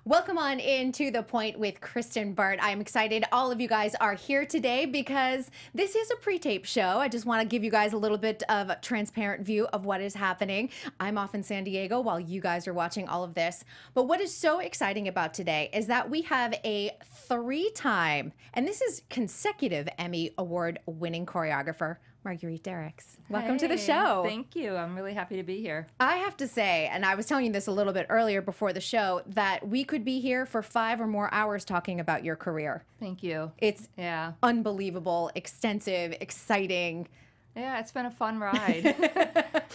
Welcome on into The Point with Kristen Bart. I'm excited all of you guys are here today because this is a pre-tape show. I just want to give you guys a little bit of a transparent view of what is happening. I'm off in San Diego while you guys are watching all of this. But what is so exciting about today is that we have a three-time, and this is consecutive Emmy Award winning choreographer, Marguerite Derricks. Welcome to the show. Thank you. I'm really happy to be here. I have to say, and I was telling you this a little bit earlier before the show, that we could be here for 5 or more hours talking about your career. Thank you. It's unbelievable, extensive, exciting. Yeah, it's been a fun ride.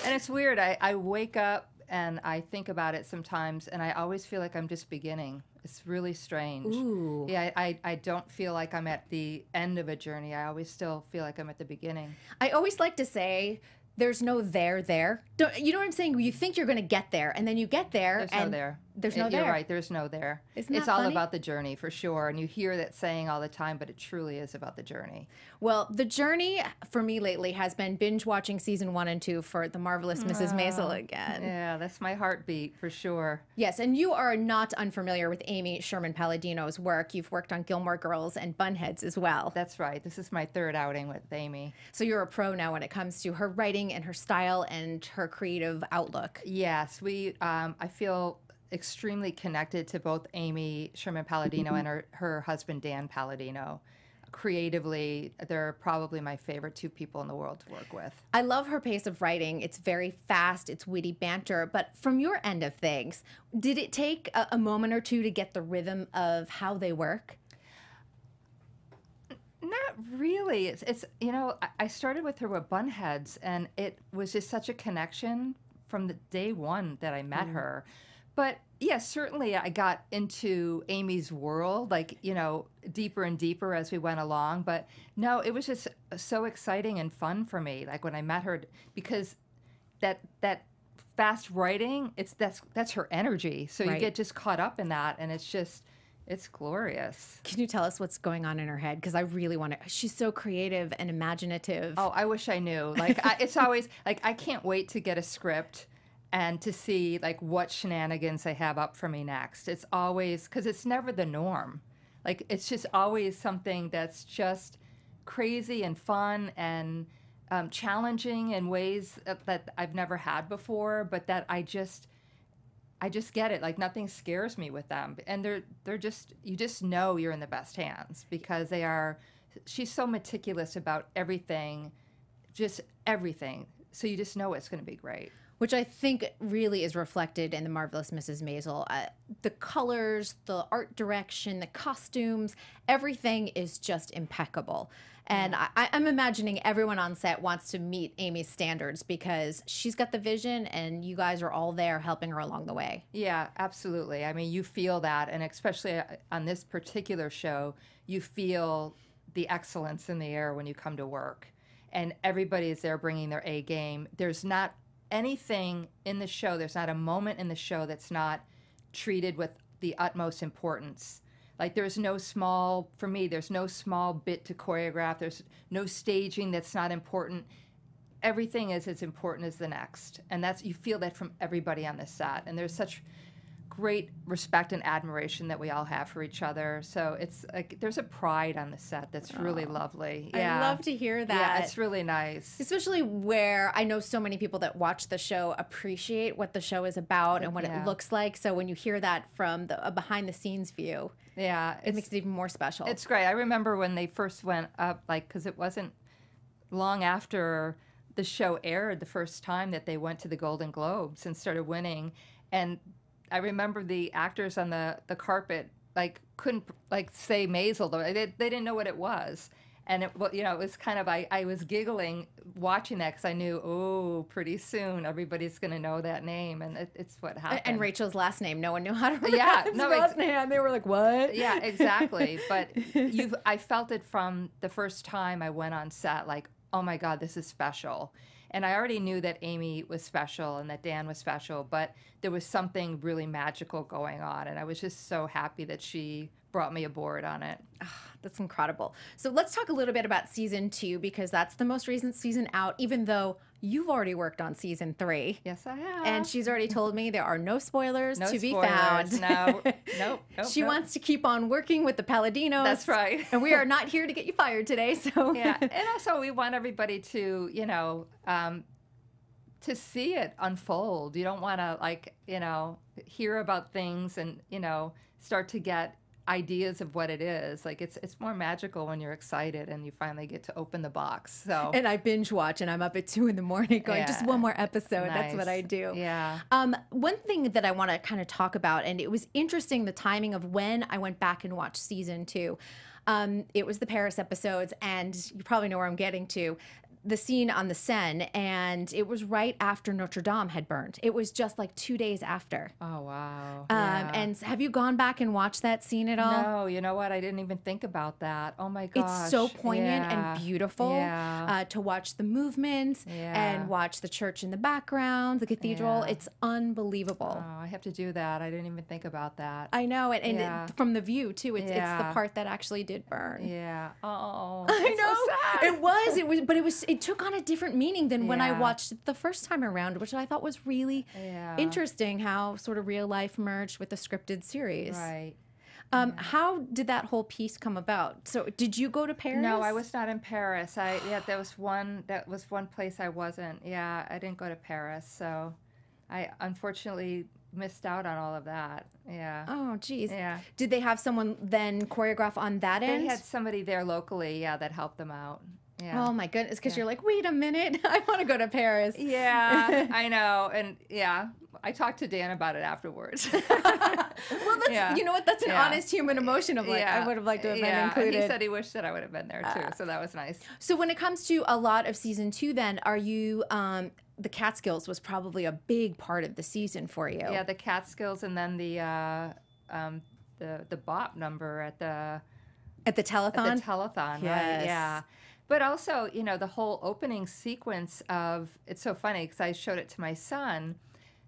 And it's weird. I wake up and I think about it sometimes, and I always feel like I'm just beginning. It's really strange. Ooh. Yeah, I don't feel like I'm at the end of a journey. I always still feel like I'm at the beginning. I always like to say there's no there. You know what I'm saying? You think you're going to get there, and then you get there. There's no there. There's no there. You're right. There's no there. Isn't that It's all funny? about the journey, for sure. And you hear that saying all the time, but it truly is about the journey. Well, the journey for me lately has been binge watching season 1 and 2 for The Marvelous Mrs. Maisel again. Yeah, that's my heartbeat, for sure. Yes, and you are not unfamiliar with Amy Sherman-Palladino's work. You've worked on Gilmore Girls and Bunheads as well. That's right. This is my third outing with Amy. So you're a pro now when it comes to her writing and her style and her creative outlook. Yes, I feel extremely connected to both Amy Sherman-Palladino and her husband, Dan Palladino. Creatively, they're probably my favorite 2 people in the world to work with. I love her pace of writing. It's very fast, it's witty banter. But from your end of things, did it take a moment or two to get the rhythm of how they work? Not really. It's you know, I started with her with Bunheads, and it was just such a connection from the day one that I met her. But yes, certainly I got into Amy's world, like, you know, deeper and deeper as we went along. But no, it was just so exciting and fun for me. Like when I met her, because that fast writing, that's her energy. So you get just caught up in that, and it's glorious. Can you tell us what's going on in her head? Because I really want to. She's so creative and imaginative. Oh, I wish I knew. Like it's always like I can't wait to get a script and to see like what shenanigans they have up for me next. It's always, because it's never the norm. Like it's just always something that's just crazy and fun and challenging in ways that I've never had before, but that I just get it. Like nothing scares me with them, and they're just, you just know you're in the best hands because she's so meticulous about everything, just everything. So you just know it's going to be great. Which I think really is reflected in The Marvelous Mrs. Maisel. The colors, the art direction, the costumes, everything is just impeccable. And I'm imagining everyone on set wants to meet Amy's standards because she's got the vision and you guys are all there helping her along the way. Yeah, absolutely. I mean, you feel that, and especially on this particular show, you feel the excellence in the air when you come to work. And everybody is there bringing their A game. There's not anything in the show, there's not a moment in the show that's not treated with the utmost importance. Like there's no small bit to choreograph. There's no staging that's not important. Everything is as important as the next. And you feel that from everybody on the set. And there's such great respect and admiration that we all have for each other. So it's like there's a pride on the set that's really lovely. Yeah. I love to hear that. Yeah, it's really nice. Especially where I know so many people that watch the show appreciate what the show is about and what it looks like. So when you hear that from a behind the scenes view, it makes it even more special. It's great. I remember when they first went up, like, because it wasn't long after the show aired the first time that they went to the Golden Globes and started winning. And I remember the actors on the carpet like couldn't like say Maisel, though they didn't know what it was, and it was kind of I was giggling watching that because I knew, oh, pretty soon everybody's going to know that name, and it's what happened. And Rachel's last name, no one knew how to pronounce last name. And they were like, what? Yeah, exactly. But I felt it from the first time I went on set, like, oh my God, this is special. And I already knew that Amy was special and that Dan was special, but there was something really magical going on. And I was just so happy that she brought me aboard on it. Oh, that's incredible. So let's talk a little bit about season 2, because that's the most recent season out, even though You've already worked on season 3. Yes, I have. And she's already told me there are no spoilers No to be spoilers. found. No, nope. She wants to keep on working with the Palladinos. That's right. And we are not here to get you fired today. So yeah, and also we want everybody to, to see it unfold. You don't want to hear about things and start to get ideas of what it is. Like it's more magical when you're excited and you finally get to open the box. So and I binge watch and I'm up at 2 in the morning going just one more episode. Nice. That's what I do. Yeah. One thing that I want to kind of talk about, and it was interesting the timing of when I went back and watched season 2. It was the Paris episodes, and you probably know where I'm getting to. The scene on the Seine, and it was right after Notre Dame had burned. It was just like 2 days after. Oh, wow. And have you gone back and watched that scene at all? No, you know what? I didn't even think about that. Oh my gosh. It's so poignant and beautiful to watch the movements and watch the church in the background, the cathedral. It's unbelievable. Oh, I have to do that. I didn't even think about that. I know. And from the view, too. It's the part that actually did burn. Yeah. Oh, I know. So sad. But it took on a different meaning than when I watched it the first time around, which I thought was really interesting how sort of real life merged with the scripted series. Right. How did that whole piece come about? So did you go to Paris? No, I was not in Paris. That was one place I wasn't. Yeah, I didn't go to Paris. So I unfortunately missed out on all of that. Yeah. Oh, geez. Yeah. Did they have someone then choreograph on that end? They had somebody there locally, that helped them out. Yeah. Oh my goodness, because you're like, wait a minute, I want to go to Paris. Yeah, I know, and I talked to Dan about it afterwards. Well, that's you know what? That's an honest human emotion of like, I would have liked to have been included. And he said he wished that I would have been there too, so that was nice. So when it comes to a lot of season 2, then are you? The Catskills was probably a big part of the season for you. Yeah, the Catskills, and then the bop number at the telethon. At the telethon, right? Yeah. But also, the whole opening sequence of, it's so funny because I showed it to my son,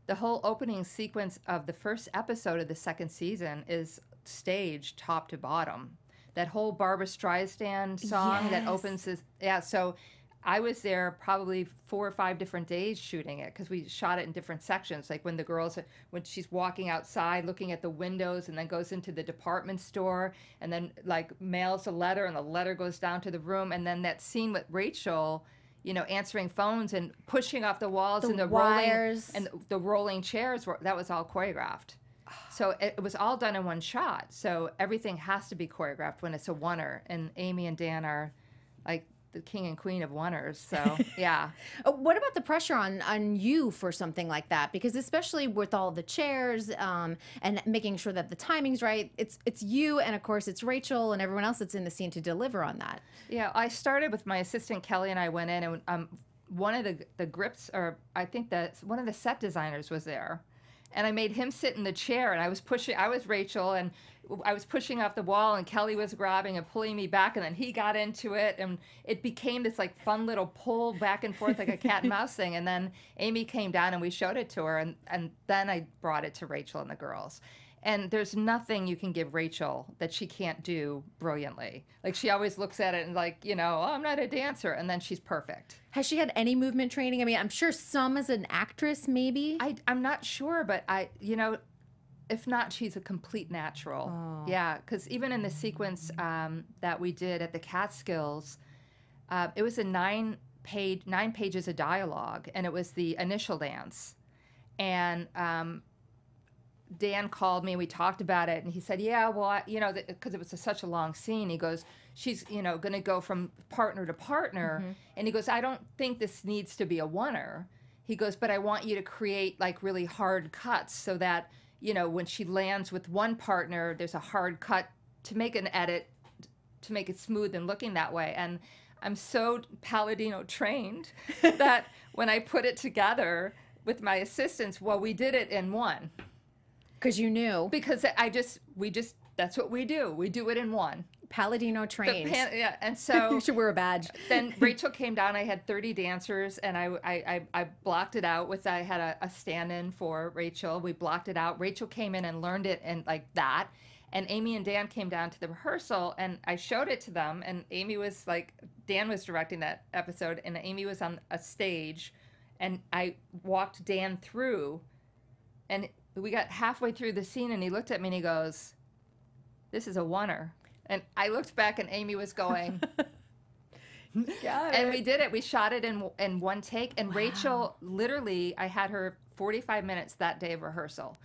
the whole opening sequence of the first episode of the second season is staged top to bottom. That whole Barbra Streisand song that opens this, so I was there probably 4 or 5 different days shooting it because we shot it in different sections. Like when when she's walking outside looking at the windows and then goes into the department store and then like mails a letter and the letter goes down to the room. And then that scene with Rachel, answering phones and pushing off the walls and the wires and the rolling chairs, that was all choreographed. So it was all done in one shot. So everything has to be choreographed when it's a oneer. And Amy and Dan are like the king and queen of oneers. So yeah. What about the pressure on you for something like that? Because especially with all the chairs and making sure that the timing's right, it's you and of course it's Rachel and everyone else that's in the scene to deliver on that. Yeah, I started with my assistant Kelly and I went in and one of the grips, or I think that one of the set designers was there. And I made him sit in the chair, and I was Rachel, and I was pushing off the wall, and Kelly was grabbing and pulling me back, and then he got into it, and it became this like fun little pull back and forth like a cat and mouse thing. And then Amy came down, and we showed it to her, and then I brought it to Rachel and the girls. And there's nothing you can give Rachel that she can't do brilliantly. Like she always looks at it and like, oh, I'm not a dancer, and then she's perfect. Has she had any movement training? I mean, I'm sure some as an actress, maybe. I'm not sure, but if not, she's a complete natural. Oh. Yeah, because even in the sequence that we did at the Catskills, it was a 9 pages of dialogue, and it was the initial dance. And Dan called me and we talked about it, and he said, yeah, well, because it was such a long scene, he goes, she's, going to go from partner to partner. Mm-hmm. And he goes, I don't think this needs to be a oneer. He goes, but I want you to create like really hard cuts so that, when she lands with one partner, there's a hard cut to make an edit, to make it smooth and looking that way. And I'm so Palladino trained that when I put it together with my assistants, we did it in one. Because you knew. Because we just, that's what we do. We do it in one. Palladino trained. Yeah, and so. You should wear a badge. Then Rachel came down. I had 30 dancers, and I blocked it out. I had a stand-in for Rachel. We blocked it out. Rachel came in and learned it and like that. And Amy and Dan came down to the rehearsal, and I showed it to them. And Amy was like, Dan was directing that episode, and Amy was on a stage And I walked Dan through, and we got halfway through the scene, and he looked at me and he goes, "This is a oneer." And I looked back, and Amy was going, Got and it. we did it. We shot it in one take. And Rachel, literally, I had her 45 minutes that day of rehearsal.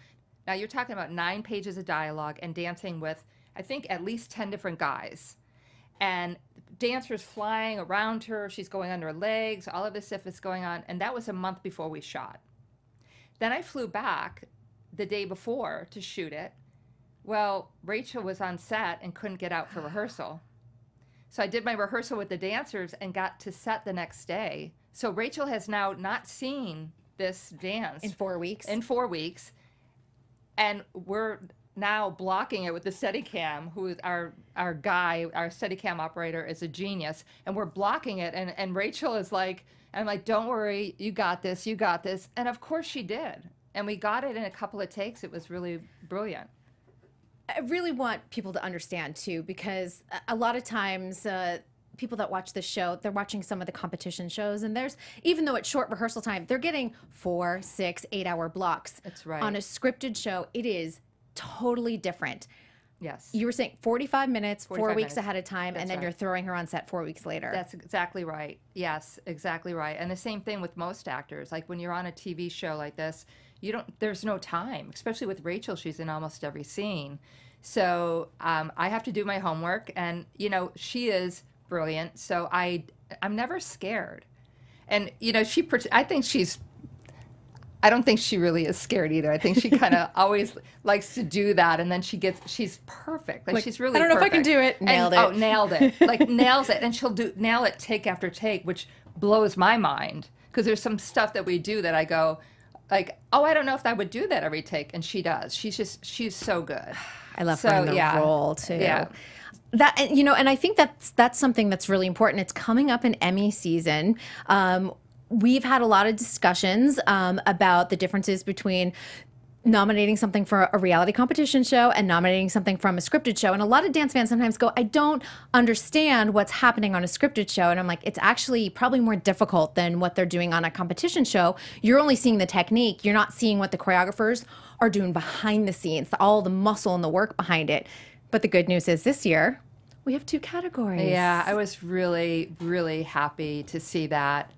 Now, you're talking about 9 pages of dialogue and dancing with, I think, at least 10 different guys. And dancers flying around her. She's going under her legs. All of this stuff is going on. And that was a month before we shot. Then I flew back the day before to shoot it. Well, Rachel was on set and couldn't get out for rehearsal. So I did my rehearsal with the dancers and got to set the next day. So Rachel has now not seen this dance. In 4 weeks? In 4 weeks. And we're now blocking it with the Steadicam, who is our guy, our Steadicam operator is a genius. And we're blocking it. And Rachel is like, and I'm like, don't worry, you got this, you got this. And of course she did. And we got it in a couple of takes. It was really brilliant. I really want people to understand too, because a lot of times people that watch this show, they're watching some of the competition shows, and there's, even though it's short rehearsal time, they're getting 4, 6, 8-hour blocks. That's right. On a scripted show, it is totally different. Yes. You were saying 45 minutes, 4 45 weeks minutes. ahead of time, That's and then right. you're throwing her on set 4 weeks later. That's exactly right. Yes, exactly right. And the same thing with most actors. Like when you're on a TV show like this, there's no time, especially with Rachel. She's in almost every scene. So I have to do my homework, and she is brilliant. So I'm never scared. And I don't think she really is scared either. I think she kind of always likes to do that, and then she's perfect. Like she's really. I don't know perfect. if I can do it. Nailed it. Oh, nailed it! Like nails it, and she'll nail it take after take, which blows my mind because there's some stuff that we do that I go, like, oh, I don't know if I would do that every take, and she does. She's so good. I love her in the role too. Yeah. That, and I think that's something that's really important. It's coming up in Emmy season. We've had a lot of discussions about the differences between nominating something for a reality competition show and nominating something from a scripted show. And a lot of dance fans sometimes go, I don't understand what's happening on a scripted show. And I'm like, it's actually probably more difficult than what they're doing on a competition show. You're only seeing the technique. You're not seeing what the choreographers are doing behind the scenes, all the muscle and the work behind it. But the good news is this year, we have 2 categories. Yeah, I was really, really happy to see that.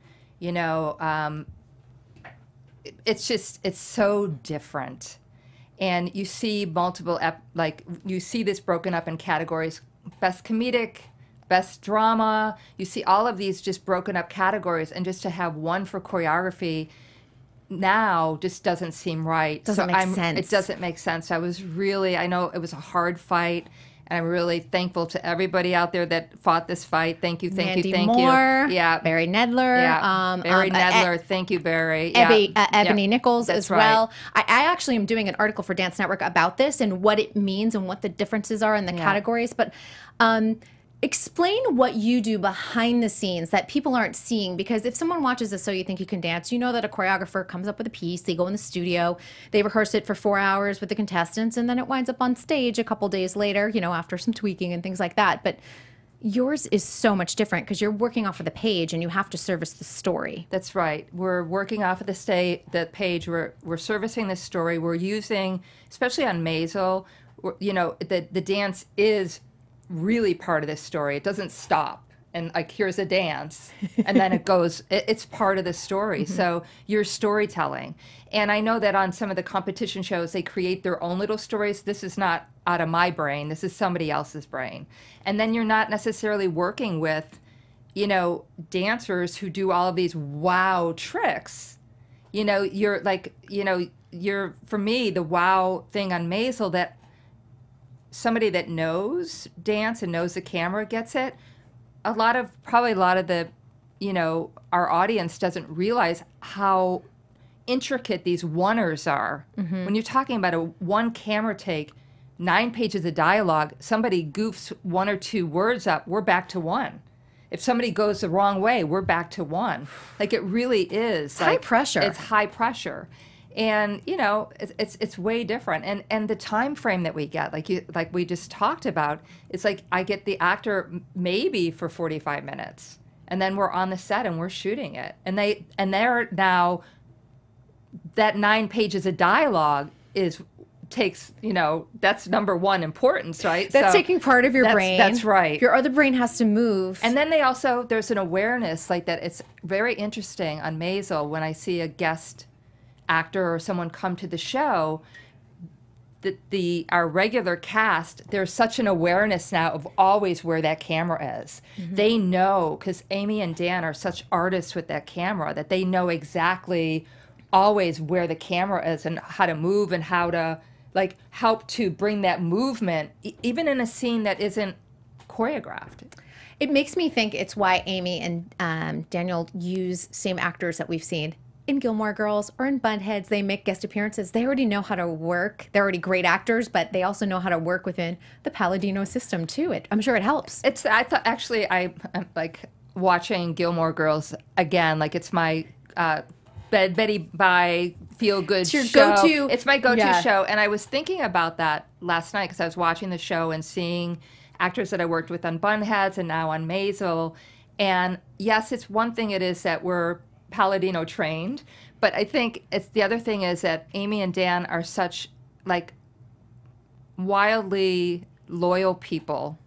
It's so different. And you see multiple, you see this broken up in categories, best comedic, best drama. You see all of these just broken up categories, and just to have one for choreography now just doesn't seem right. Doesn't make sense. It doesn't make sense. I know it was a hard fight. And I'm really thankful to everybody out there that fought this fight. Thank you, thank Mandy you, thank Moore, you. Yeah. Barry Nedler. Yeah. Barry Nedler. Thank you, Barry. Ebony Nichols That's as well. right. I actually am doing an article for Dance Network about this and what it means and what the differences are in the categories. But explain what you do behind the scenes that people aren't seeing, because if someone watches this So You Think You Can Dance, you know that a choreographer comes up with a piece, they go in the studio, they rehearse it for 4 hours with the contestants, and then it winds up on stage a couple days later, after some tweaking and things like that. But yours is so much different because you're working off of the page and you have to service the story. That's right. We're working off of the page. We're servicing the story. We're using, especially on Maisel, the dance is really part of this story. It doesn't stop and like here's a dance and then it goes, it's part of the story. Mm-hmm. So you're storytelling. And I know that on some of the competition shows they create their own little stories. This is not out of my brain, this is somebody else's brain. And then you're not necessarily working with dancers who do all of these wow tricks. You're like, for me, the wow thing on Maisel, that somebody that knows dance and knows the camera gets it. Probably a lot of the, our audience doesn't realize how intricate these oneers are. Mm-hmm. When you're talking about a one camera take, 9 pages of dialogue, somebody goofs 1 or 2 words up, we're back to 1. If somebody goes the wrong way, we're back to 1. Like it really is. High pressure. It's high pressure. And it's way different, and the time frame that we get, like we just talked about, it's like I get the actor maybe for 45 minutes, and then we're on the set and we're shooting it. And they're now, that 9 pages of dialogue takes, that's number one importance, right? That's taking part of your brain. That's right. Your other brain has to move. And then there's an awareness like that. It's very interesting on Maisel when I see a guest actor or someone come to the show, that our regular cast, there's such an awareness now of always where that camera is. They know, because Amy and Dan are such artists with that camera, that they know exactly always where the camera is and how to move and how to help to bring that movement, even in a scene that isn't choreographed. It makes me think it's why Amy and Daniel use same actors that we've seen in Gilmore Girls or in Buntheads. They make guest appearances. They already know how to work. They're already great actors, but they also know how to work within the Palladino system too. I'm sure it helps. I thought actually I'm like watching Gilmore Girls again. Like it's my Betty by feel good show. Go-to. It's my go-to show. And I was thinking about that last night because I was watching the show and seeing actors that I worked with on Bunheads and now on Maisel. And yes, it's one thing it is that we're Palladino trained, but I think it's the other thing is that Amy and Dan are such like wildly loyal people.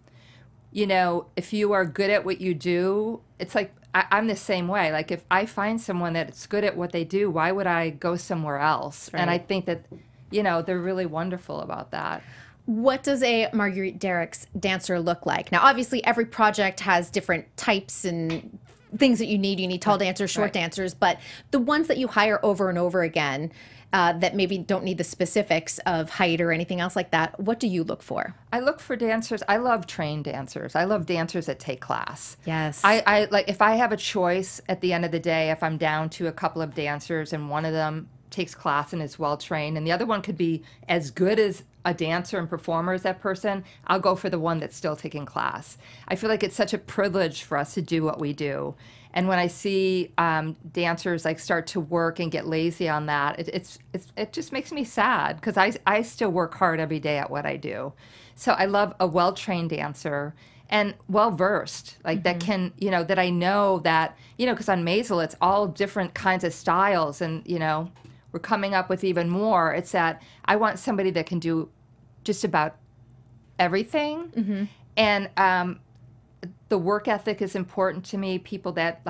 If you are good at what you do, it's like I'm the same way. Like if I find someone that's good at what they do, why would I go somewhere else? Right. And I think that, they're really wonderful about that. What does a Marguerite Derricks dancer look like? Now, obviously, every project has different types and things that you need. You need tall dancers, short dancers, but the ones that you hire over and over again that maybe don't need the specifics of height or anything else like that, what do you look for? I look for dancers. I love trained dancers. I love dancers that take class. Yes. I like if I have a choice at the end of the day, if I'm down to a couple of dancers and one of them takes class and is well trained and the other one could be as good as a dancer and performer as that person, I'll go for the one that's still taking class. I feel like it's such a privilege for us to do what we do. And when I see dancers start to work and get lazy on that, it just makes me sad because I still work hard every day at what I do. So I love a well-trained dancer and well-versed, that can, that I know that, because on Maisel, it's all different kinds of styles and, we're coming up with even more. It's that I want somebody that can do just about everything. And the work ethic is important to me. People that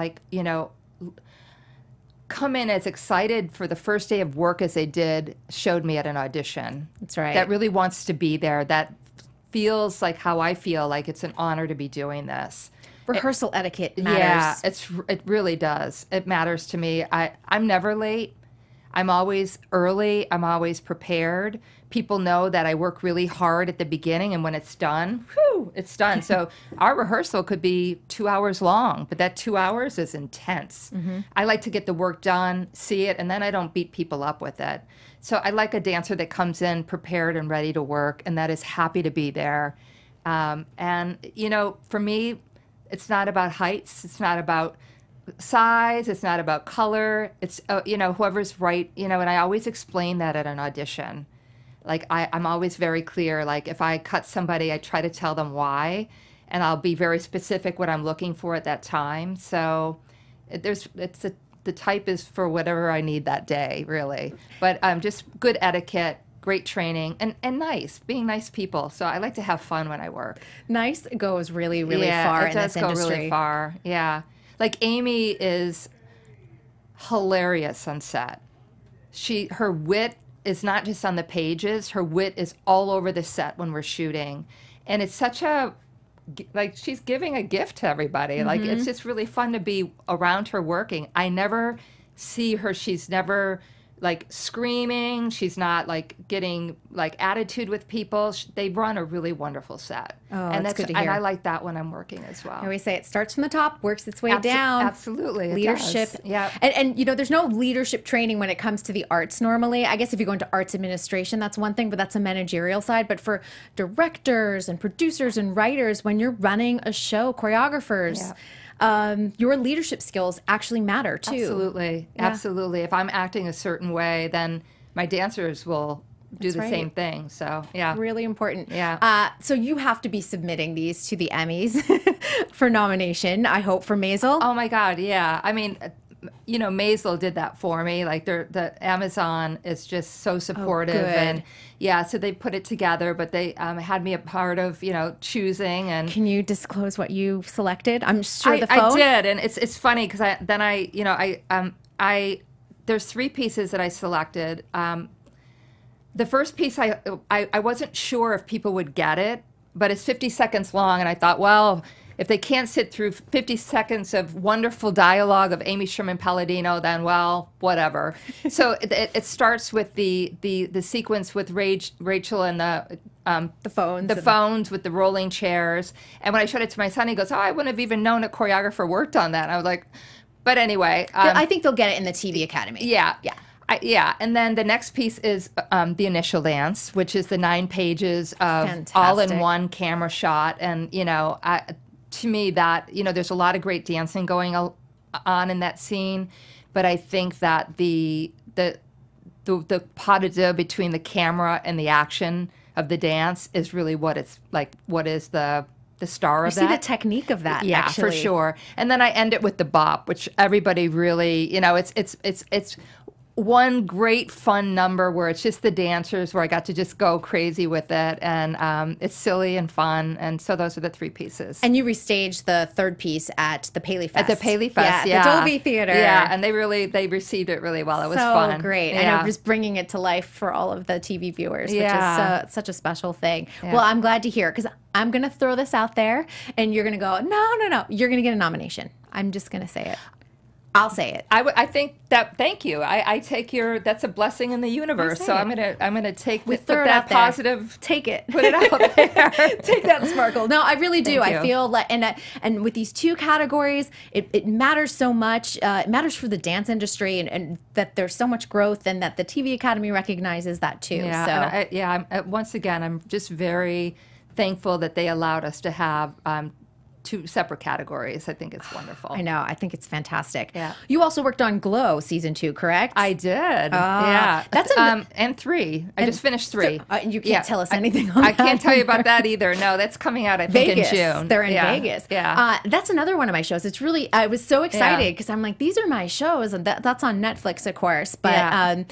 come in as excited for the first day of work as they did showed me at an audition. That's right. That really wants to be there. That feels like how I feel, like it's an honor to be doing this. Rehearsal etiquette matters. Yeah, it really does. It matters to me. I'm never late. I'm always early. I'm always prepared. People know that I work really hard at the beginning, and when it's done, whew, it's done. So our rehearsal could be 2 hours long, but that 2 hours is intense. I like to get the work done, see it, and then I don't beat people up with it. So I like a dancer that comes in prepared and ready to work, and that is happy to be there. And, for me, it's not about heights. It's not about size. It's not about color. It's, whoever's right, and I always explain that at an audition. I'm always very clear. If I cut somebody, I try to tell them why, and I'll be very specific what I'm looking for at that time. So the type is for whatever I need that day, really. But just good etiquette, great training, and being nice people. So I like to have fun when I work. Nice goes really, really far in this industry. It does go really far, yeah. Amy is hilarious on set. Her wit is not just on the pages. Her wit is all over the set when we're shooting. And it's such she's giving a gift to everybody. It's just really fun to be around her working. I never see her, she's never screaming. She's not getting attitude with people. They run a really wonderful set. Oh, and that's good to hear. And I like that when I'm working as well. I always say it starts from the top, works its way down. Absolutely. Leadership. Yeah. And there's no leadership training when it comes to the arts normally. I guess if you go into arts administration, that's one thing, but that's a managerial side. But for directors and producers and writers, when you're running a show, choreographers, your leadership skills actually matter too. Absolutely. If I'm acting a certain way, then my dancers will do the same thing. So yeah, really important. Yeah. So you have to be submitting these to the Emmys for nomination, I hope, for Maisel. Oh my God, yeah. I mean, you know, Maisel did that for me. Like the Amazon is just so supportive, and yeah, so they put it together. But they had me a part of, you know, choosing. And can you disclose what you selected? I'm sure the phone. I did, and it's funny because I there's 3 pieces that I selected. The first piece I wasn't sure if people would get it, but it's 50 seconds long, and I thought, well, if they can't sit through 50 seconds of wonderful dialogue of Amy Sherman-Palladino, then, well, whatever. So it starts with the sequence with Rachel and the phones with the rolling chairs. And when I showed it to my son, he goes, oh, I wouldn't have even known a choreographer worked on that. And I was like, but anyway. I think they'll get it in the TV Academy. Yeah. Yeah. Yeah, and then the next piece is the initial dance, which is the 9 pages of all-in-one camera shot. And, you know, to me that, you know, there's a lot of great dancing going on in that scene, but I think that the pas de deux between the camera and the action of the dance is really what it's like, what is the star of that. You see the technique of that, yeah, actually. for sure. And then I end it with the bop, which everybody really, you know, it's one great fun number where it's just the dancers, where I got to just go crazy with it, and it's silly and fun, and so those are the 3 pieces. And you restaged the 3rd piece at the Paley Fest. At the Paley Fest, yeah. The Dolby Theater. Yeah, and they received it really well. It was fun. So great. Yeah. And it was bringing it to life for all of the TV viewers, which is such a special thing. Yeah. Well, I'm glad to hear, because I'm going to throw this out there, and you're going to go, no, you're going to get a nomination. I'm just going to say it. I'll say it. I think that. Thank you. I take your. That's a blessing in the universe. So I'm gonna take put that positive. Take it. Put it out there. Take that sparkle. No, I really do. I feel like, and with these 2 categories, it matters so much. It matters for the dance industry, and that there's so much growth, and that the TV Academy recognizes that too. Yeah. So once again, I'm just very thankful that they allowed us to have 2 separate categories. I think it's wonderful. I know. I think it's fantastic. Yeah. You also worked on Glow season 2, correct? I did. Yeah. That's and 3. I just finished 3. So, you can't tell us anything on that. I can't tell you about that either. No, that's coming out, I think, in June. They're in Vegas. Yeah. That's another one of my shows. It's really, I was so excited because I'm like, these are my shows, and that's on Netflix, of course. But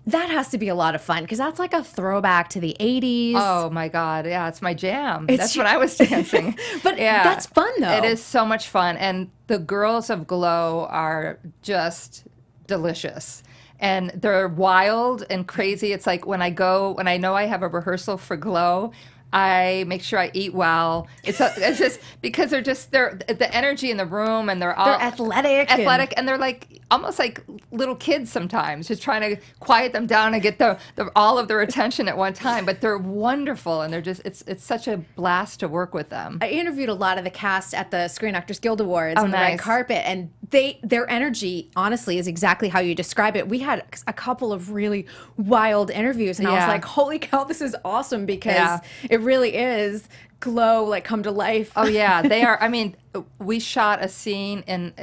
that has to be a lot of fun, because that's like a throwback to the 80s. Oh my God. Yeah, it's my jam. That's when I was dancing. But that's fun, though. It is so much fun. And the girls of Glow are just delicious. And they're wild and crazy. It's like when I know I have a rehearsal for Glow, I make sure I eat well. It's just because they're the energy in the room, and they're athletic, and they're like almost like little kids sometimes, just trying to quiet them down and get all of their attention at one time. But they're wonderful, and they're just it's such a blast to work with them. I interviewed a lot of the cast at the Screen Actors Guild Awards on the red carpet, and their energy, honestly, is exactly how you describe it. We had a couple of really wild interviews, and I was like, holy cow, this is awesome, because it really is Glow, like, come to life. Oh yeah, they are. I mean, we shot a scene, and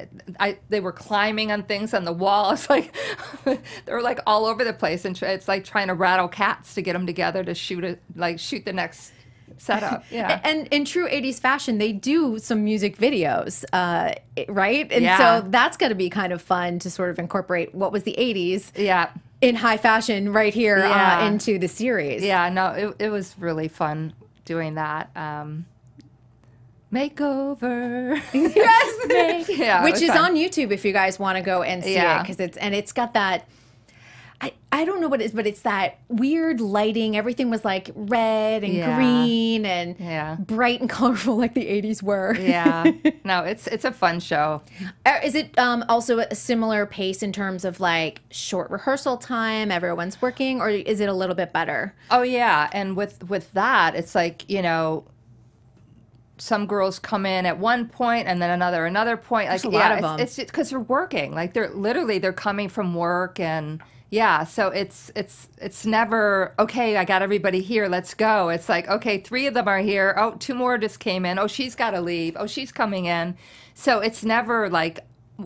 they were climbing on things on the wall. It's like they were like all over the place, and it's like trying to rattle cats to get them together to shoot the next setup. Yeah. And in true 80s fashion, they do some music videos, right? And so that's going to be kind of fun to sort of incorporate what was the 80s. Yeah. In high fashion right here into the series. Yeah, no, it was really fun doing that. Makeover. Yes. Which is on YouTube if you guys want to go and see it, because it's got that, I don't know what it is, but it's that weird lighting. Everything was like red and green and bright and colorful, like the 80s were. Yeah. No, it's a fun show. Is it also a similar pace in terms of like short rehearsal time, everyone's working, or is it a little bit better? Oh yeah, and with that, it's like, you know, some girls come in at one point and then another point. There's a lot of them. It's because they're working. Like they're coming from work, and so it's never, okay, I got everybody here, let's go. It's like, okay, 3 of them are here. Oh, 2 more just came in. Oh, she's got to leave. Oh, she's coming in. So it's never like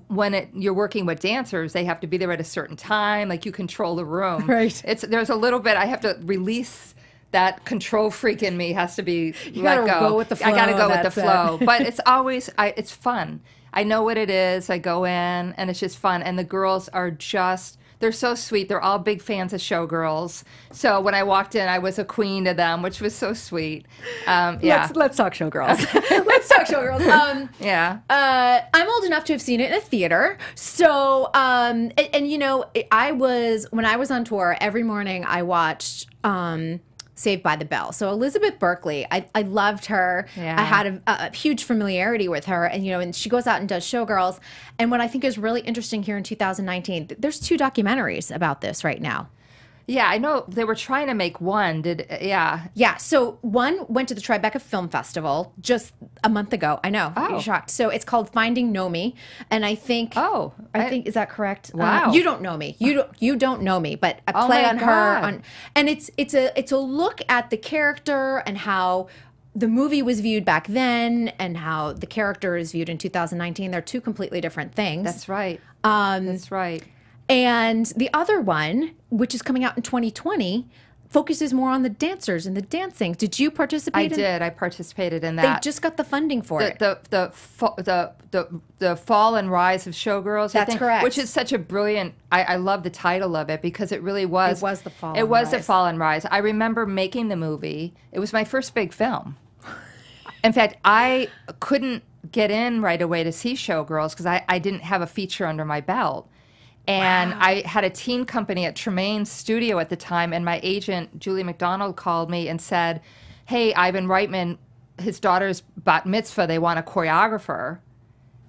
when you're working with dancers, they have to be there at a certain time. Like you control the room. Right. There's a little bit, I have to release that control freak in me has to be You let gotta go. go with the flow. I got to go with the That's it. flow. But it's always, it's fun. I know what it is. I go in and it's just fun. And the girls are just, they're so sweet. They're all big fans of Showgirls. So when I walked in, I was a queen to them, which was so sweet. Yeah. Let's talk Showgirls. Let's talk Showgirls. Yeah. I'm old enough to have seen it in a theater. So, and you know, when I was on tour, every morning I watched Saved by the Bell. So Elizabeth Berkley, I loved her. Yeah. I had a huge familiarity with her, and you know, and she goes out and does Showgirls. And what I think is really interesting here in 2019, there's 2 documentaries about this right now. Yeah, I know they were trying to make one. Yeah. Yeah, so one went to the Tribeca Film Festival just a month ago. I know, Oh. you're shocked. So it's called Finding Nomi, and I think, I think is that correct? Wow. You don't know me. You don't know me, but a Oh play my on her God. and it's a look at the character and how the movie was viewed back then and how the character is viewed in 2019. They're 2 completely different things. That's right. That's right. And the other one, which is coming out in 2020, focuses more on the dancers and the dancing. Did you participate? I participated in They that. just got the funding for it. The fall and rise of Showgirls. That's correct. Which is such a brilliant. I love the title of it because it really was. It was the fall. It and was the rise. fall and rise. I remember making the movie. It was my first big film. In fact, I couldn't get in right away to see Showgirls because I didn't have a feature under my belt. And I had a teen company at Tremaine's studio at the time, and my agent, Julie McDonald, called me and said, hey, Ivan Reitman, his daughter's bat mitzvah, they want a choreographer.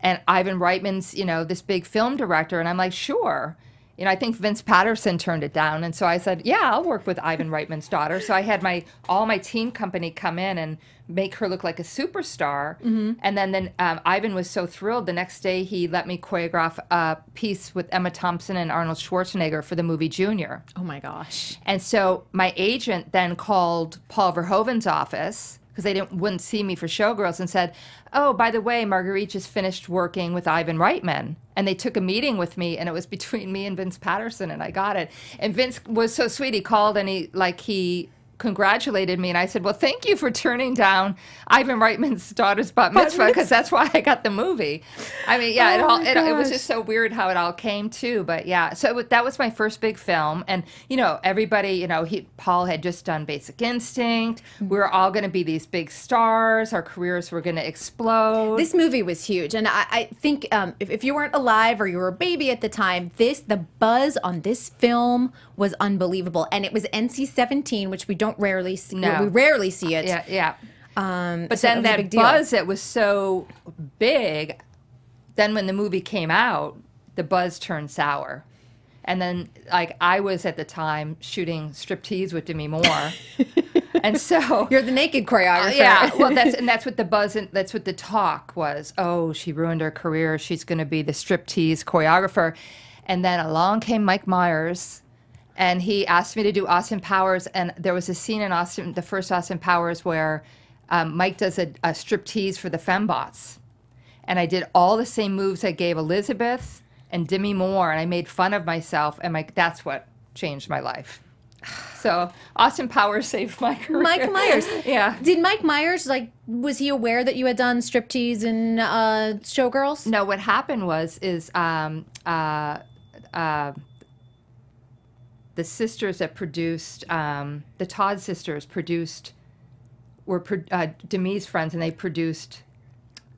And Ivan Reitman's, you know, this big film director. And I'm like, sure. You know, I think Vince Patterson turned it down. And so I said, yeah, I'll work with Ivan Reitman's daughter. So I had all my teen company come in and make her look like a superstar. Mm-hmm. And then Ivan was so thrilled. The next day, he let me choreograph a piece with Emma Thompson and Arnold Schwarzenegger for the movie Junior. Oh my gosh. And so my agent then called Paul Verhoeven's office because they wouldn't see me for Showgirls and said, oh, by the way, Marguerite just finished working with Ivan Reitman. And they took a meeting with me, and it was between me and Vince Patterson, and I got it. And Vince was so sweet. He called, and he congratulated me, and I said, well, thank you for turning down Ivan Reitman's daughter's bat mitzvah, because that's why I got the movie. I mean, yeah, it was just so weird how it all came to, but yeah. So that was my first big film, and, you know, everybody, you know, Paul had just done Basic Instinct. We were all going to be these big stars. Our careers were going to explode. This movie was huge, and I think if you weren't alive or you were a baby at the time, the buzz on this film was unbelievable, and it was NC-17, which we rarely see. No. We rarely see it. Yeah. But so then it was a big that deal. buzz that was so big, then when the movie came out, the buzz turned sour. And then, like, I was at the time shooting striptease with Demi Moore. And so You're the naked choreographer. yeah, well, that's what the buzz and that's what the talk was. Oh, she ruined her career. She's going to be the striptease choreographer. And then along came Mike Myers, and he asked me to do Austin Powers. And there was a scene in the first Austin Powers, where Mike does a striptease for the fembots, and I did all the same moves I gave Elizabeth and Demi Moore, and I made fun of myself, and that's what changed my life. So Austin Powers saved my career. Mike Myers. Yeah. Did Mike Myers, was he aware that you had done striptease and Showgirls? No, what happened is the sisters that produced, the Todd sisters were Demi's friends, and they produced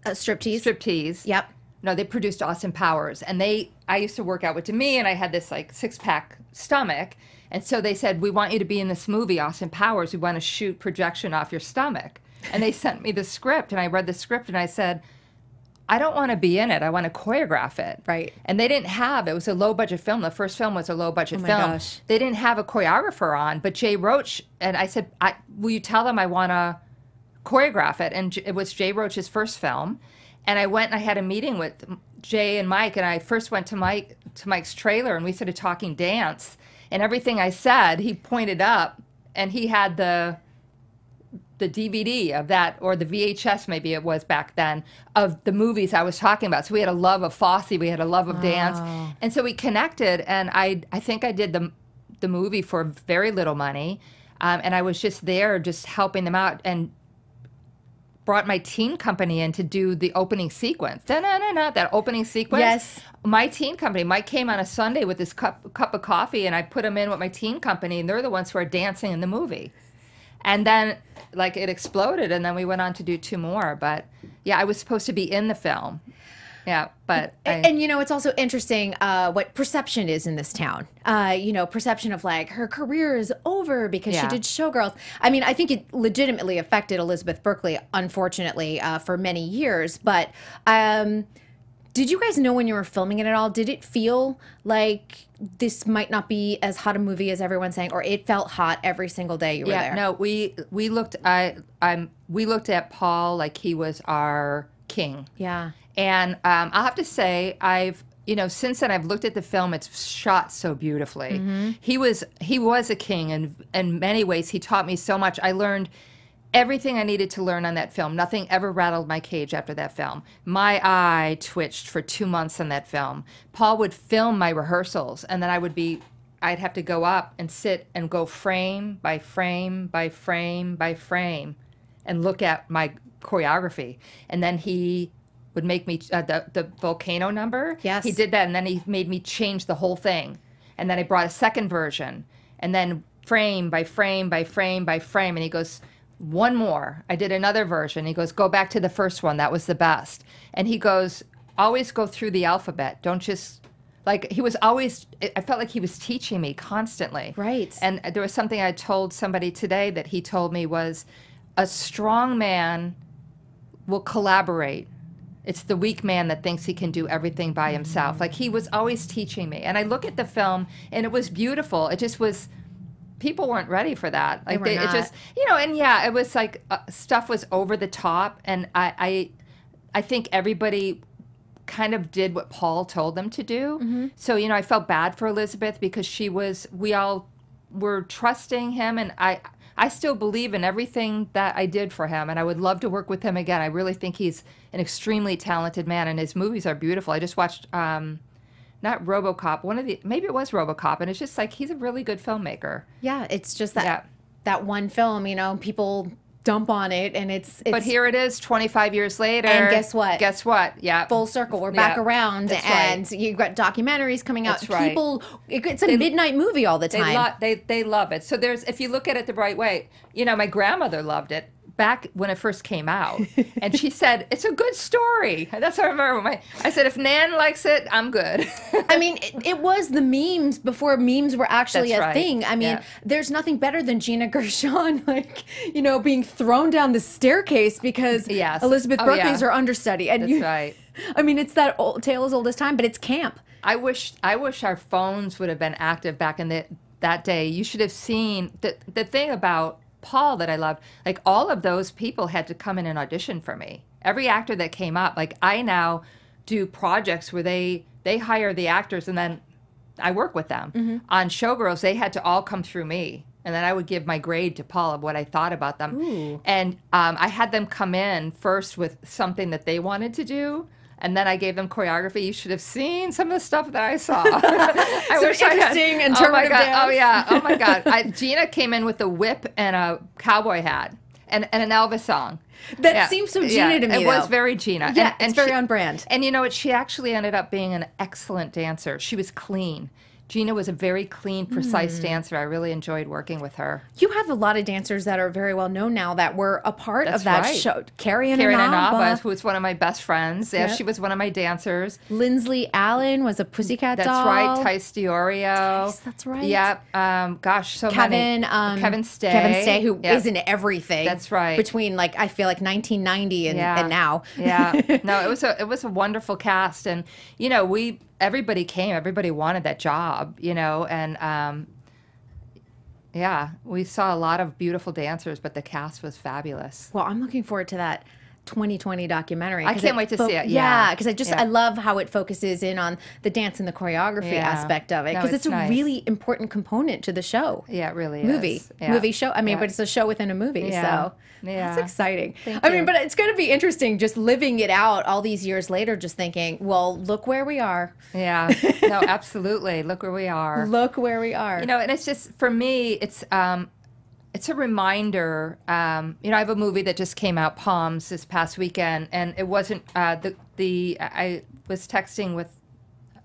Striptease? striptease. Yep. No, they produced Austin Powers, and I used to work out with Demi, and I had this like 6-pack stomach, and so they said, we want you to be in this movie, Austin Powers. We want to shoot projection off your stomach. And they sent me the script, and I read the script, and I said, I don't want to be in it. I want to choreograph it. Right. And they didn't have, it was a low-budget film. The first film was a low-budget my film. gosh. They didn't have a choreographer on, but Jay Roach, and I said, will you tell them I want to choreograph it? And it was Jay Roach's first film. And I went and I had a meeting with Jay and Mike, and I first went to Mike's trailer, and we started talking dance. And everything I said, he pointed up, and he had the the DVD of that, or the VHS maybe it was back then, of the movies I was talking about. So we had a love of Fosse, we had a love of dance, and so we connected. And I think I did the movie for very little money, and I was just there, just helping them out, and brought my teen company in to do the opening sequence. Da-na-na-na, that opening sequence. Yes. My teen company, Mike came on a Sunday with this cup of coffee, and I put him in with my teen company, and they're the ones who are dancing in the movie. And then, like, it exploded, and then we went on to do 2 more. But yeah, I was supposed to be in the film. Yeah, but and you know, it's also interesting what perception is in this town. You know, perception of like her career is over because she did Showgirls. I mean, I think it legitimately affected Elizabeth Berkley, unfortunately, for many years. But did you guys know when you were filming it at all? Did it feel like this might not be as hot a movie as everyone's saying, or it felt hot every single day you were there? No, we looked we looked at Paul like he was our king. Yeah. And I'll have to say, you know, since then I've looked at the film. It's shot so beautifully. He was a king, and in many ways he taught me so much. I learned everything I needed to learn on that film. Nothing ever rattled my cage after that film. My eye twitched for 2 months on that film. Paul would film my rehearsals, and then I'd have to go up and sit and go frame by frame by frame by frame and look at my choreography. And then he would make me, the volcano number. Yes. He did that, and then he made me change the whole thing. And then I brought a second version, and then frame by frame by frame by frame, and he goes, 1 more. I did another version. He goes, go back to the first one. That was the best. And he goes, always go through the alphabet. Don't just, like, he was always, I felt like he was teaching me constantly. Right. And there was something I told somebody today that he told me was, a strong man will collaborate. It's the weak man that thinks he can do everything by himself. Like, he was always teaching me. And I look at the film, and it was beautiful. It just was, people weren't ready for that. Like, it just, you know, and yeah, it was like stuff was over the top. And I think everybody kind of did what Paul told them to do. So, you know, I felt bad for Elizabeth because we all were trusting him. And I still believe in everything that I did for him, and I would love to work with him again. I really think he's an extremely talented man, and his movies are beautiful. I just watched, not RoboCop, maybe it was RoboCop, and it's just like, he's a really good filmmaker. Yeah, it's just that one film, you know, people dump on it, and it's But here it is 25 years later. And guess what? Guess what? Yeah. Full circle. We're back around, and you've got documentaries coming out. That's People, it's a midnight movie all the time. They love it. So if you look at it the right way, you know, my grandmother loved it back when it first came out, and she said, it's a good story. That's what I remember. I said, if Nan likes it, I'm good. I mean, it was the memes before memes were actually a thing. I mean, there's nothing better than Gina Gershon, like, you know, being thrown down the staircase because Elizabeth Berkley's her understudy. And That's right. I mean, it's that tale as old as time, but it's camp. I wish our phones would have been active back in that day. You should have seen the thing about Paul that I loved, like, all of those people had to come in and audition for me. Every actor that came up, like, I now do projects where they hire the actors, and then I work with them. On Showgirls, they had to all come through me, and then I would give my grade to Paul of what I thought about them. Ooh. And I had them come in first with something that they wanted to do, and then I gave them choreography. You should have seen some of the stuff that I saw. I wish I had. Interpretive dance. Oh yeah. Oh my God. Gina came in with a whip and a cowboy hat and an Elvis song. That seems so Gina to me. It was very Gina. Yeah, and it's very on brand. And you know what? She actually ended up being an excellent dancer. She was clean. Gina was a very clean, precise dancer. I really enjoyed working with her. You have a lot of dancers that are very well known now that were a part of that show. Carrie Anaba, who was one of my best friends. Yeah, she was one of my dancers. Lindsley Allen was a pussycat doll. That's right. Tice Diorio. Tice, that's right. Yep. Gosh, so many. Kevin Stay. Kevin Stay, who is in everything. That's right. Between, like, I feel like 1990 and now. Yeah. No, it was a wonderful cast, and you know, everybody came, everybody wanted that job, you know, and we saw a lot of beautiful dancers, but the cast was fabulous. Well, I'm looking forward to that 2020 documentary. I can't wait to see it. Yeah, because Yeah. I love how it focuses in on the dance and the choreography aspect of it, No, because it's a nice. really important component to the show. Yeah, it really Movie, is. Yeah. movie show. I mean, Yeah. but it's a show within a movie, Yeah. so Yeah. that's exciting. Thank I mean, you. but it's going to be interesting just living it out all these years later, just thinking, well, look where we are. Yeah. No, absolutely. Look where we are. Look where we are. You know, and it's just, for me, it's a reminder. I have a movie that just came out, Poms, this past weekend, and it wasn't I was texting with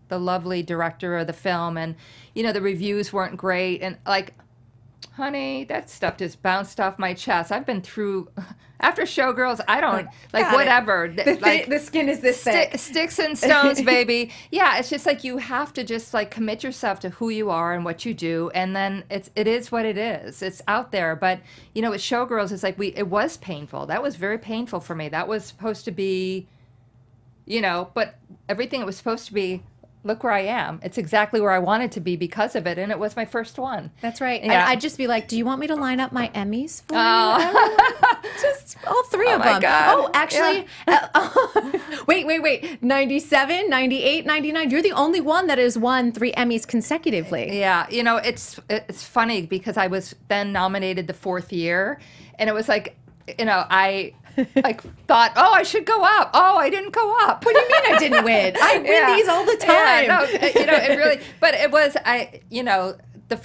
the lovely director of the film, and the reviews weren't great, and like, honey, that stuff just bounced off my chest. I've been through. After Showgirls, I don't got whatever. The skin is this thick. Sticks and stones, baby. Yeah, it's just like you have to just like commit yourself to who you are and what you do, and then it is what it is. It's out there, but with Showgirls, it's like it was painful. That was very painful for me. That was supposed to be, but everything it was supposed to be. Look where I am. It's exactly where I wanted to be because of it, and it was my first one. That's right. Yeah. I'd just be like, do you want me to line up my Emmys for Oh. you? Just all three of my them. God. Oh, actually, wait. 97, 98, 99. You're the only one that has won 3 Emmys consecutively. Yeah, it's funny because I was then nominated the 4th year, and it was like, I like thought, oh, I should go up. Oh, I didn't go up. What do you mean I didn't win? I win these all the time. Yeah, no, it really, but it was, the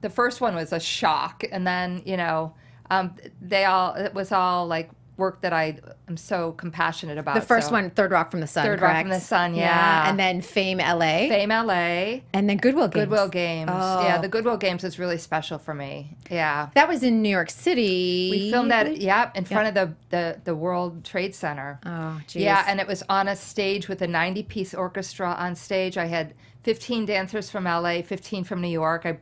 first one was a shock. And then, it was all like work that I am so compassionate about. The first one, Third Rock from the Sun, Third correct? Rock from the Sun, yeah. And then Fame LA. Fame LA. And then Goodwill Games. Goodwill Games. Oh. Yeah, the Goodwill Games is really special for me. Yeah. That was in New York City. We filmed that, in front of the World Trade Center. Oh, geez. Yeah, and it was on a stage with a 90-piece orchestra on stage. I had 15 dancers from LA, 15 from New York. I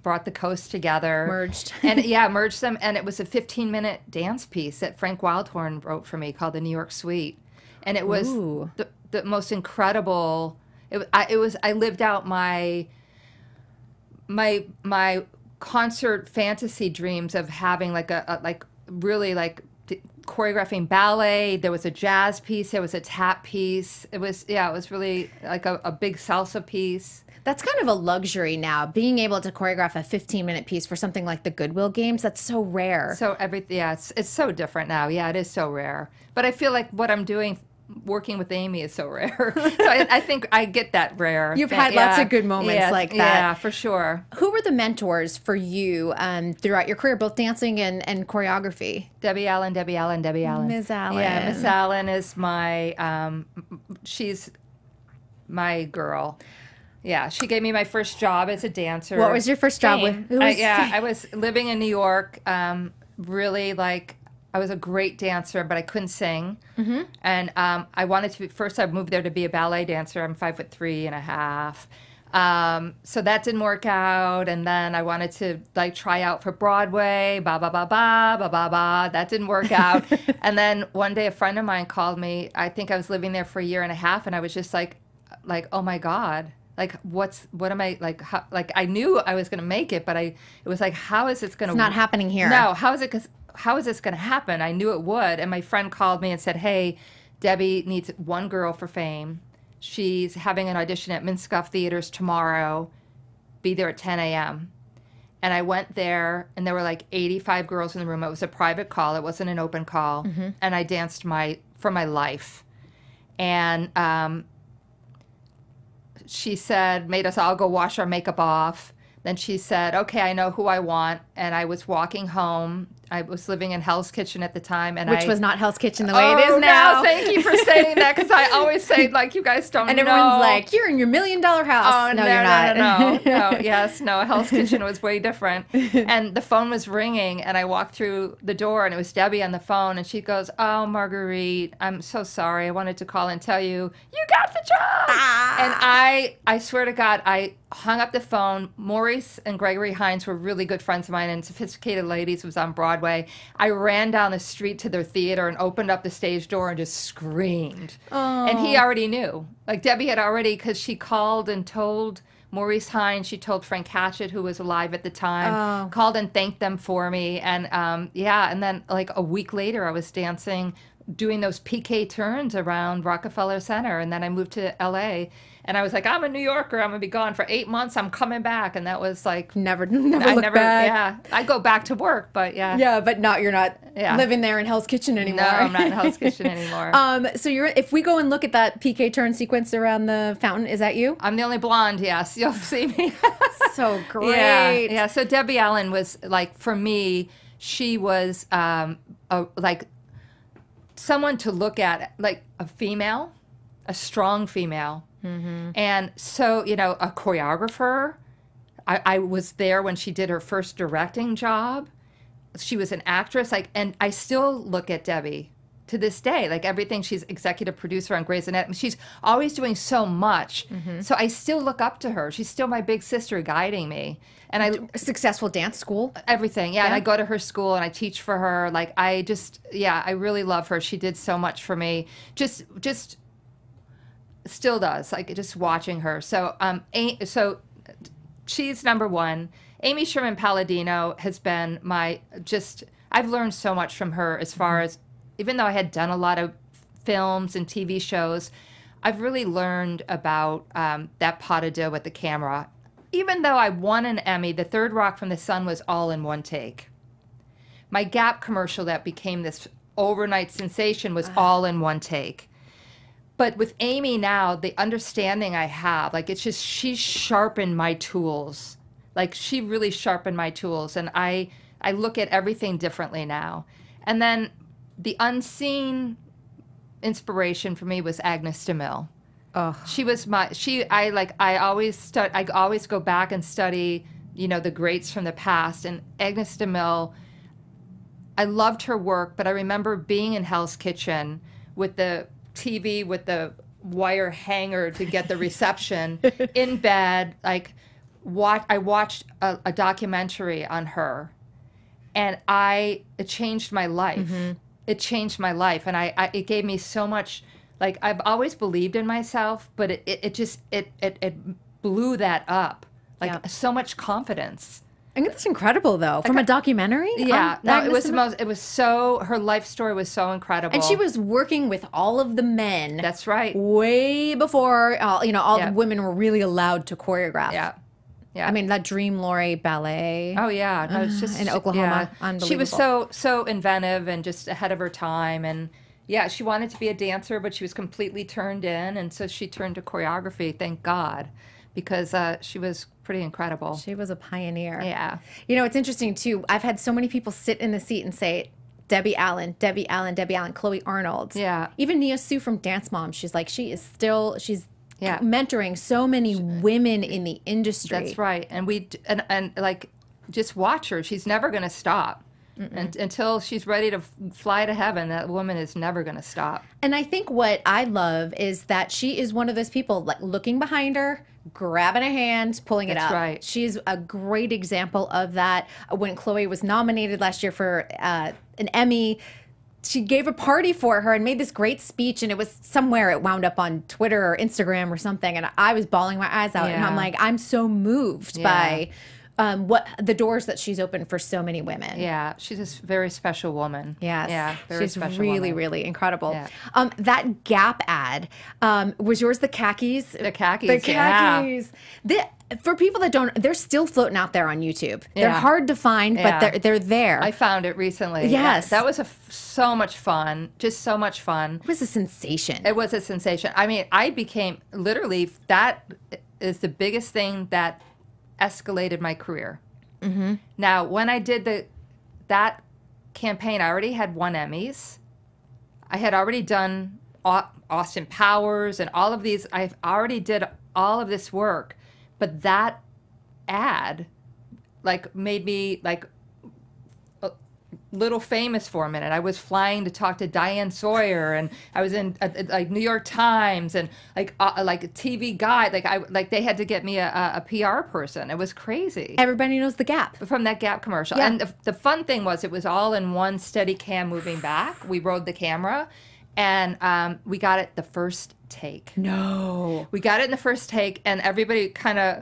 brought the coast together. Merged. And merged them. And it was a 15-minute dance piece that Frank Wildhorn wrote for me called the New York Suite. And it was the most incredible. I lived out my concert fantasy dreams of having choreographing ballet. There was a jazz piece. There was a tap piece. It was really like a big salsa piece. That's kind of a luxury now, being able to choreograph a 15-minute piece for something like the Goodwill Games. That's so rare. So it's so different now. Yeah, it is so rare. But I feel like what I'm doing, working with Amy, is so rare. So I think I get that rare. You've had lots of good moments like that. Yeah, for sure. Who were the mentors for you throughout your career, both dancing and choreography? Debbie Allen. Miss Allen. Yeah, Miss Allen is she's my girl. Yeah, she gave me my first job as a dancer. What was your first job with? I was living in New York. Really, I was a great dancer, but I couldn't sing. Mm-hmm. And I wanted to first. I moved there to be a ballet dancer. I'm 5'3.5". So that didn't work out. And then I wanted to try out for Broadway. That didn't work out. And then one day a friend of mine called me. I think I was living there for a year and a half, and I was just like, oh my God. What am I how, I knew I was going to make it, but it was like, how is this going to? It's not happening here. No, how is this going to happen? I knew it would. And my friend called me and said, hey, Debbie needs one girl for Fame. She's having an audition at Minskoff Theaters tomorrow. Be there at 10 a.m. And I went there, and there were 85 girls in the room. It was a private call. It wasn't an open call. Mm-hmm. And I danced for my life. And she made us all go wash our makeup off. Then she said, okay, I know who I want. And I was walking home. I was living in Hell's Kitchen at the time. Which was not Hell's Kitchen the way it is now. No, thank you for saying that, because I always say, you guys don't know. And everyone's like, you're in your $1 million house. Oh, no, you're not. No. Yes, no, Hell's Kitchen was way different. And the phone was ringing, and I walked through the door, and it was Debbie on the phone, and she goes, oh, Marguerite, I'm so sorry. I wanted to call and tell you, you got the job. And I swear to God, I hung up the phone. Maurice and Gregory Hines were really good friends of mine, and Sophisticated Ladies was on Broadway. I ran down the street to their theater and opened up the stage door and just screamed. Oh. And he already knew. Debbie had already, because she called and told Maurice Hines, she told Frank Hatchett, who was alive at the time, called and thanked them for me. And and then a week later I was dancing doing those PK turns around Rockefeller Center. And then I moved to LA and I was like, I'm a New Yorker. I'm going to be gone for 8 months. I'm coming back. And that was like, Never look back. Yeah. I go back to work, but yeah. Yeah, but you're not living there in Hell's Kitchen anymore. No, I'm not in Hell's Kitchen anymore. So if we go and look at that PK turn sequence around the fountain, is that you? I'm the only blonde, yes. You'll see me. So great. Yeah. So Debbie Allen was like, for me, she was like someone to look at, like a female, a strong female. Mm-hmm. And so, you know, a choreographer. I was there when she did her first directing job. She was an actress, like, and I still look at Debbie to this day, like everything. She's executive producer on Grey's Anatomy. She's always doing so much. Mm-hmm. So I still look up to her. She's still my big sister guiding me. And a successful dance school. Everything, yeah. And I go to her school and I teach for her. Like I really love her. She did so much for me. Just still does. Like just watching her. So so she's number one. Amy Sherman Palladino has been I've learned so much from her as far as, even though I had done a lot of films and TV shows, I've really learned about that pas de deux with the camera. Even though I won an Emmy, The Third Rock from the Sun was all in one take. My Gap commercial that became this overnight sensation was all in one take. But with Amy now, the understanding I have, like it's just, she sharpened my tools. Like she really sharpened my tools, and I look at everything differently now. And then the unseen inspiration for me was Agnes DeMille. Oh. She was I always go back and study, you know, the greats from the past. And Agnes DeMille, I loved her work, but I remember being in Hell's Kitchen with the TV with the wire hanger to get the reception in bed. Like, I watched a documentary on her, and it changed my life. Mm-hmm. It changed my life, and it gave me so much. Like, I've always believed in myself, but it just blew that up. Like so much confidence. I think that's incredible, though, from a documentary. Yeah, no, it was so. Her life story was so incredible, and she was working with all of the men. That's right. Way before all the women were really allowed to choreograph. Yeah, yeah. I mean, that Dream Laurie ballet. Oh yeah, no, it's just in Oklahoma. Unbelievable. She was so inventive and just ahead of her time, and yeah, she wanted to be a dancer, but she was completely turned in, and so she turned to choreography. Thank God, because she was pretty incredible. She was a pioneer. Yeah. You know, it's interesting too. I've had so many people sit in the seat and say, Debbie Allen, Debbie Allen, Debbie Allen, Chloe Arnold. Yeah. Even Nia Sue from Dance Moms. She's like, she's mentoring so many women in the industry. That's right. And like, just watch her. She's never going to stop. Until she's ready to fly to heaven. That woman is never going to stop. And I think what I love is that she is one of those people, like, looking behind her, grabbing a hand, pulling it up. That's right. She's a great example of that. When Chloe was nominated last year for an Emmy, she gave a party for her and made this great speech, and it was somewhere, it wound up on Twitter or Instagram or something, and I was bawling my eyes out. And I'm like, I'm so moved by what the doors that she's opened for so many women. Yeah, she's a very special woman. Yes. Yeah, very she's special really, woman. really incredible. Yeah. That Gap ad, was yours the khakis? The khakis, The khakis. For people that don't, they're still floating out there on YouTube. They're hard to find, but they're there. I found it recently. Yes. That was so much fun. Just so much fun. It was a sensation. It was a sensation. I mean, I became, literally, that is the biggest thing that escalated my career. Mm-hmm. Now, when I did that campaign, I already had won Emmys. I had already done Austin Powers and all of these. I already did all of this work, but that ad, like, made me like a little famous for a minute. I was flying to talk to Diane Sawyer, and I was in like New York Times, and like a TV guide. Like they had to get me a PR person. It was crazy. Everybody knows the Gap from that Gap commercial. Yeah. And the fun thing was, it was all in one steady cam moving back. We rode the camera, and we got it the first take. No. We got it in the first take, and everybody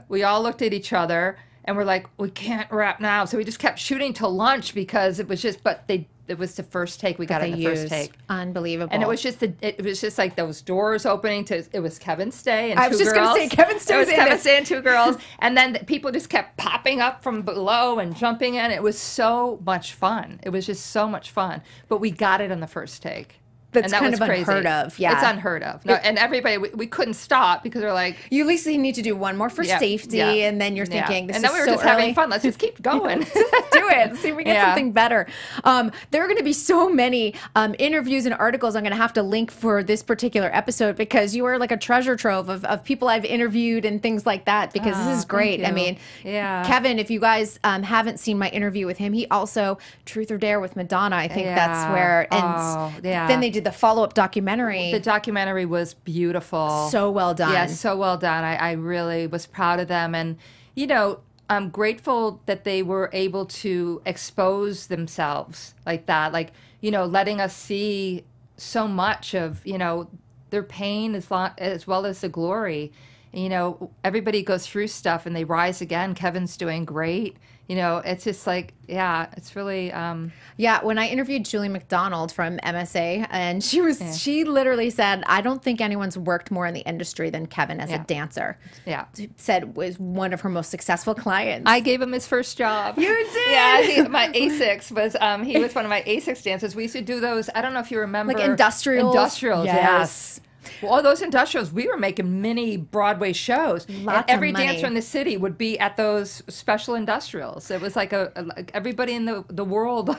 we all looked at each other, and we're like, we can't wrap now. So we just kept shooting till lunch, because it was just, but it was the first take. We got it in the first take. Unbelievable. And it was just like those doors opening to, it was Kevin Stay and two girls. I was just going to say, Kevin Stay was in Kevin it. Stay and two girls. And then people just kept popping up from below and jumping in. It was so much fun. It was just so much fun. But we got it on the first take. That's that kind was of crazy. unheard of. Yeah. It's unheard of. No, and everybody, we couldn't stop because we're like, you at least need to do one more for safety, and then you're thinking, this is so early. And then we were just having fun. Let's just keep going. Let's just do it. See if we get something better. There are going to be so many interviews and articles I'm going to have to link for this particular episode because you are like a treasure trove of people I've interviewed and things like that because this is great. I mean, Kevin, if you guys haven't seen my interview with him, he also, Truth or Dare with Madonna, I think that's where, and then they did the follow-up documentary. The documentary was beautiful. So well done. Yeah, so well done. I really was proud of them. And, you know, I'm grateful that they were able to expose themselves like that. Like, you know, letting us see so much of, you know, their pain as well as the glory. You know, everybody goes through stuff and they rise again. Kevin's doing great. You know, it's just like, yeah, it's really... Yeah, when I interviewed Julie McDonald from MSA, and she literally said, I don't think anyone's worked more in the industry than Kevin as a dancer. Yeah. Said was one of her most successful clients. I gave him his first job. You did? Yeah, my A6 was, he was one of my A6 dancers. We used to do those, I don't know if you remember. Like industrials? Industrials, yes. Well, all those industrials, we were making mini Broadway shows. Lots and every of money. dancer in the city would be at those special industrials. It was like like everybody in the world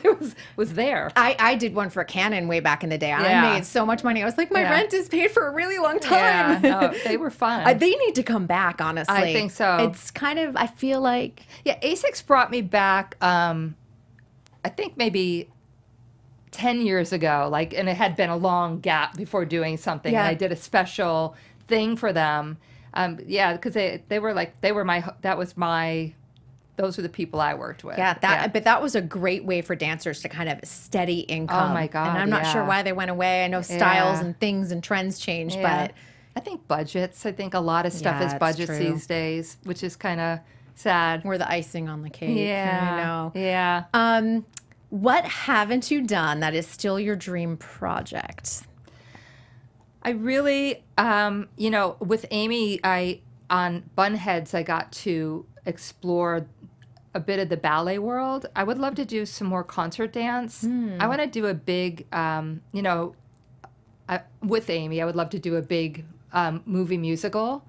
was there. I did one for Canon way back in the day. I made so much money. I was like, my rent is paid for a really long time. Yeah, no, they were fun. They need to come back, honestly. I think so. It's kind of, I feel like... Yeah, A6 brought me back, I think maybe 10 years ago, like, and it had been a long gap before doing something. And I did a special thing for them. Yeah, because they were those were the people I worked with. Yeah, but that was a great way for dancers to kind of steady income. Oh my God. And I'm not sure why they went away. I know styles and things and trends changed, but I think budgets. I think a lot of stuff is budgets these days, which is kind of sad. We're the icing on the cake. Yeah. I know. Yeah. What haven't you done that is still your dream project? I really, you know, with Amy, on Bunheads, I got to explore a bit of the ballet world. I would love to do some more concert dance. I want to do a big, you know, with Amy, I would love to do a big movie musical.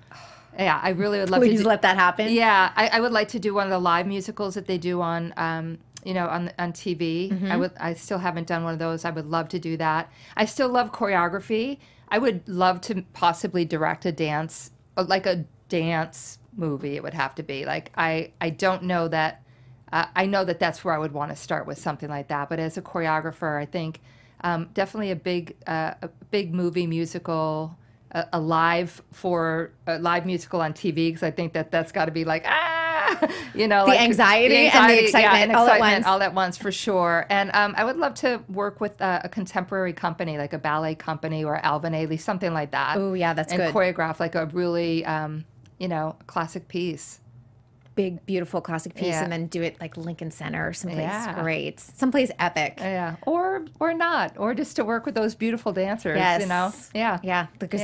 Yeah, I really would love to. Please let that happen. Yeah, I would like to do one of the live musicals that they do on, you know, on TV. I still haven't done one of those. I would love to do that. I still love choreography. I would love to possibly direct a dance, like a dance movie. It would have to be like I don't know that. I know that that's where I would want to start with something like that. But as a choreographer, I think definitely a big movie musical. A live musical on TV, because I think that's got to be like you know, the anxiety and the excitement, all at once for sure. And I would love to work with a contemporary company, like a ballet company or Alvin Ailey, something like that. Oh yeah, that's good. And choreograph like a really you know, classic piece. Big, beautiful classic piece, and then do it like Lincoln Center or someplace great, someplace epic. Yeah, or not, or just to work with those beautiful dancers. Yes. You know, yeah. Because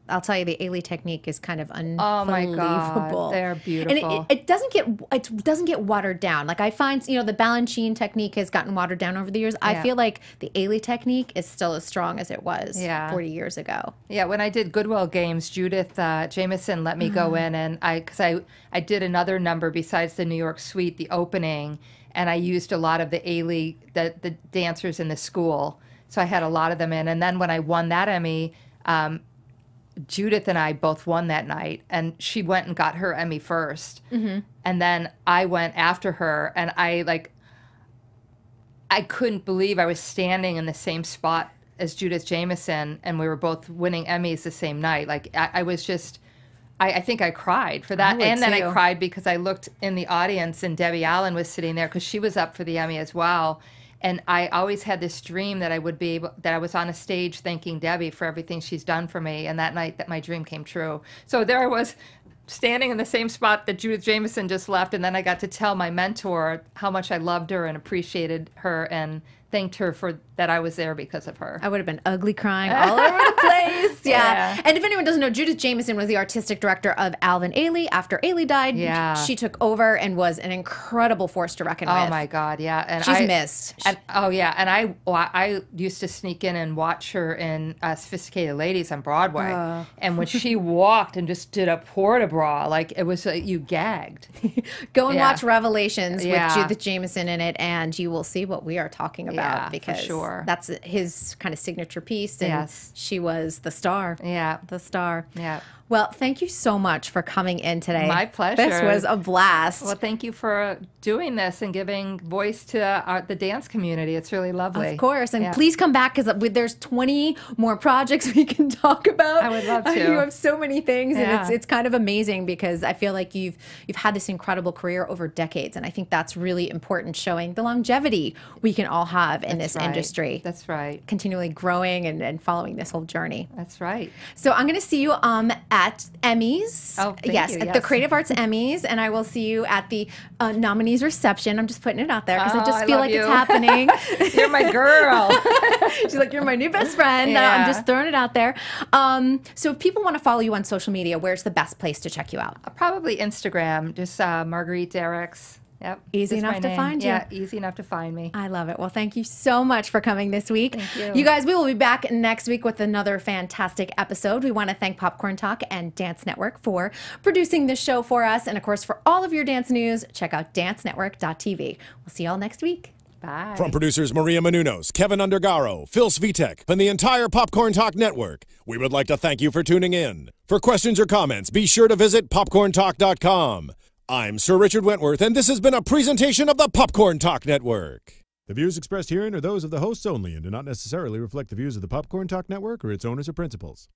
I'll tell you, the Ailey technique is kind of unbelievable. Oh my God, they're beautiful. And it doesn't get watered down. Like I find, you know, the Balanchine technique has gotten watered down over the years. I feel like the Ailey technique is still as strong as it was 40 years ago. Yeah, when I did Goodwill Games, Judith Jamison let me go in, and because I did another number besides the New York Suite, the opening, and I used a lot of the Ailey, the dancers in the school. So I had a lot of them in. And then when I won that Emmy, Judith and I both won that night, and she went and got her Emmy first. And then I went after her, and I couldn't believe I was standing in the same spot as Judith Jamison, and we were both winning Emmys the same night. Like I was just... I think I cried for that. And then I cried because I looked in the audience and Debbie Allen was sitting there because she was up for the Emmy as well. And I always had this dream that I would be able, that I was on a stage thanking Debbie for everything she's done for me. And that night that my dream came true. So there I was standing in the same spot that Judith Jamison just left. And then I got to tell my mentor how much I loved her and appreciated her. And thanked her for that I was there because of her. I would have been ugly crying all over the place. Yeah. And if anyone doesn't know, Judith Jamison was the artistic director of Alvin Ailey. After Ailey died, she took over and was an incredible force to reckon with. Oh my God, yeah. And she's missed. And, oh yeah, and I used to sneak in and watch her in Sophisticated Ladies on Broadway. And when she walked and just did a port-de-bras, like it was like you gagged. Go and watch Revelations with Judith Jamison in it, and you will see what we are talking about. Because for sure. That's his kind of signature piece, and she was the star. Yeah. The star. Yeah. Well, thank you so much for coming in today. My pleasure. This was a blast. Well, thank you for doing this and giving voice to the dance community. It's really lovely. Of course. And please come back, because there's 20 more projects we can talk about. I would love to. You have so many things, and it's kind of amazing, because I feel like you've had this incredible career over decades, and I think that's really important, showing the longevity we can all have in this industry. That's right. Continually growing and following this whole journey. That's right. So I'm going to see you at Emmys. Oh, thank you. At the Creative Arts Emmys, and I will see you at the nominees reception. I'm just putting it out there because I just feel like it's happening. You're my girl. She's like, you're my new best friend. I'm just throwing it out there. So if people want to follow you on social media, where's the best place to check you out? Probably Instagram, just Marguerite Derricks. Yep. Easy enough to find you. Yeah, easy enough to find me. I love it. Well, thank you so much for coming this week. Thank you. You guys, we will be back next week with another fantastic episode. We want to thank Popcorn Talk and Dance Network for producing this show for us. And of course, for all of your dance news, check out dancenetwork.tv. We'll see you all next week. Bye. From producers Maria Menounos, Kevin Undergaro, Phil Svitek, and the entire Popcorn Talk Network, we would like to thank you for tuning in. For questions or comments, be sure to visit popcorntalk.com. I'm Sir Richard Wentworth, and this has been a presentation of the Popcorn Talk Network. The views expressed herein are those of the hosts only and do not necessarily reflect the views of the Popcorn Talk Network or its owners or principals.